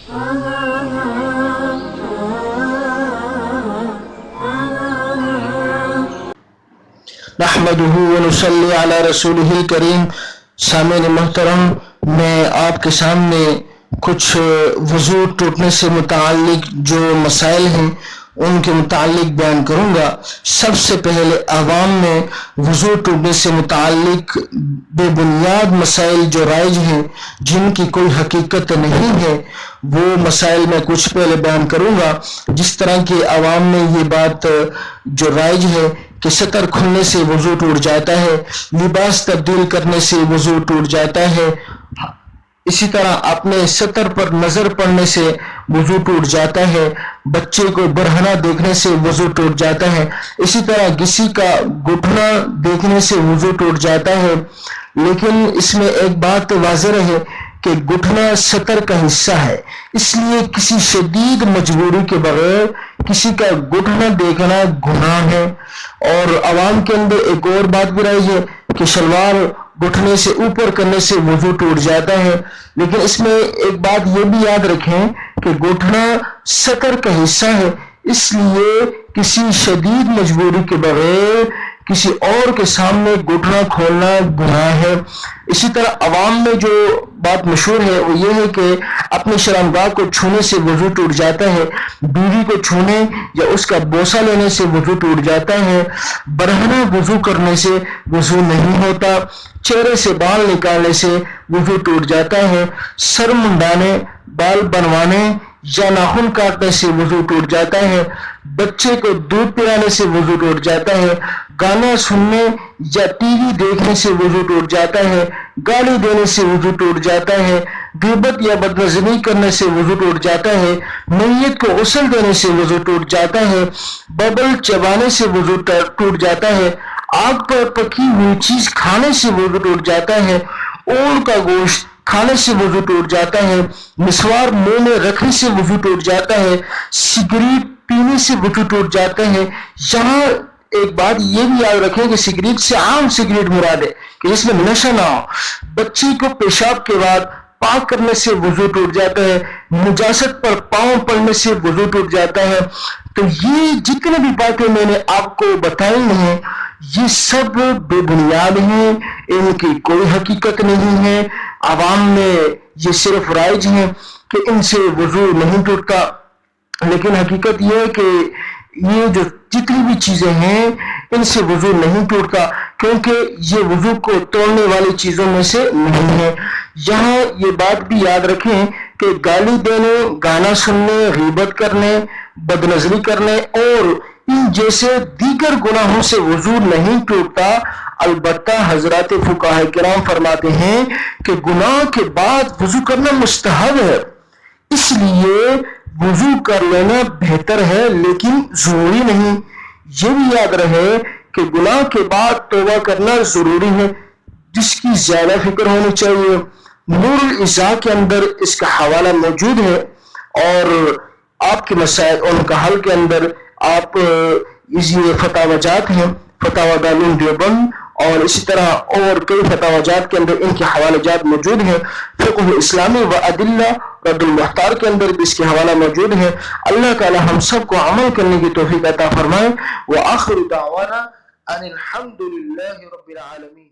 نحمدہ ونصلی علی رسولہ الکریم۔ سامعین محترم، میں آپ کے سامنے کچھ وضو ٹوٹنے سے متعلق جو مسائل ہیں ان کے متعلق بیان کروں گا۔ سب سے پہلے عوام میں وضو ٹوٹنے سے متعلق بے بنیاد مسائل جو رائج ہیں، جن کی کوئی حقیقت نہیں ہے، وہ مسائل میں کچھ پہلے بیان کروں گا۔ جس طرح کہ عوام میں یہ بات جو رائج ہے کہ سطر کھلنے سے وضو ٹوٹ جاتا ہے، لباس تبدیل کرنے سے وضو ٹوٹ جاتا ہے، اسی طرح اپنے سطر پر نظر پڑنے سے وضو ٹوٹ جاتا ہے، بچے کو برہنہ دیکھنے سے وضو ٹوٹ جاتا ہے، اسی طرح کسی کا گھٹنا دیکھنے سے وضو ٹوٹ جاتا ہے۔ لیکن اس میں ایک بات واضح رہے کہ گھٹنا سطر کا حصہ ہے، اس لیے کسی شدید مجبوری کے بغیر کسی کا گھٹنا دیکھنا گناہ ہے۔ اور عوام کے اندر ایک اور بات بھی رہی ہے کہ شلوار گھٹنے سے اوپر کرنے سے وضو ٹوٹ جاتا ہے، لیکن اس میں ایک بات یہ بھی یاد رکھیں کہ گھٹنا سطر کا حصہ ہے، اس لیے کسی شدید مجبوری کے بغیر کسی اور کے سامنے گھٹنا کھولنا گناہ ہے۔ اسی طرح عوام میں جو بات مشہور ہے وہ یہ ہے کہ اپنی شرمگاہ کو چھونے سے وضو ٹوٹ جاتا ہے، بیوی کو چھونے یا اس کا بوسہ لینے سے وضو ٹوٹ جاتا ہے، برہنہ وضو کرنے سے وضو نہیں ہوتا، چہرے سے بال نکالنے سے وضو ٹوٹ جاتا ہے، سر منڈانے، بال بنوانے یا ناخن کاٹنے سے وضو ٹوٹ جاتا ہے، بچے کو دودھ پلانے سے وضو ٹوٹ جاتا ہے، گانا سننے یا ٹی وی دیکھنے سے وضو ٹوٹ جاتا ہے، گالی دینے سے وضو ٹوٹ جاتا ہے، غیبت یا بدنظری کرنے سے وضو ٹوٹ جاتا ہے، میت کو غسل دینے سے وضو ٹوٹ جاتا ہے، ببل چبانے سے وضو ٹوٹ جاتا ہے، آگ پر پکی ہوئی چیز کھانے سے وضو ٹوٹ جاتا ہے، اونٹ کا گوشت کھانے سے وضو ٹوٹ جاتا ہے، مسوار منہ میں رکھنے سے وضو ٹوٹ جاتا ہے، سگریٹ پینے سے وضو ٹوٹ جاتا ہے۔ یہاں ایک بات یہ بھی یاد رکھیں کہ سگریٹ سے عام سگریٹ مراد ہے کہ جس میں نشہ نہ ہو۔ بچی کو پیشاب کے بعد پاک کرنے سے وضو ٹوٹ جاتا ہے، نجاست پر پاؤں پڑنے سے وضو ٹوٹ جاتا ہے۔ تو یہ جتنے بھی باتیں میں نے آپ کو بتائی ہیں یہ سب بے بنیاد ہیں، ان کی کوئی حقیقت نہیں ہے، عوام میں یہ صرف رائج ہیں کہ ان سے وضو نہیں ٹوٹتا۔ لیکن حقیقت یہ ہے کہ یہ جو جتنی بھی چیزیں ہیں ان سے وضو نہیں ٹوٹتا، کیونکہ یہ وضو کو توڑنے والی چیزوں میں سے نہیں ہے۔ یہاں یہ بات بھی یاد رکھیں کہ گالی دینے، گانا سننے، غیبت کرنے، بدنظری کرنے اور ان جیسے دیگر گناہوں سے وضو نہیں ٹوٹتا۔ البتہ حضرات فقہاء کرام فرماتے ہیں کہ گناہ کے بعد وضو کرنا مستحب ہے، اس لیے وضو کر لینا بہتر ہے لیکن ضروری نہیں۔ یہ بھی یاد رہے کہ گناہ کے بعد توبہ کرنا ضروری ہے، جس کی زیادہ فکر ہونی چاہیے۔ نور الازاء کے اندر اس کا حوالہ موجود ہے اور آپ کے مسائل ان کا حل کے اندر آپ یہ فتاوی جات ہیں، فتاوی دارالعلوم دیوبند اور اسی طرح اور کئی فتاوی جات کے اندر ان کے حوالے جات موجود ہیں۔ فقہ اسلامی و ادلہ رد المحتار کے اندر بھی اس کے حوالہ موجود ہے۔ اللہ تعالی ہم سب کو عمل کرنے کی توفیق عطا فرمائے۔ وآخر دعوانا ان الحمد للہ رب العالمین۔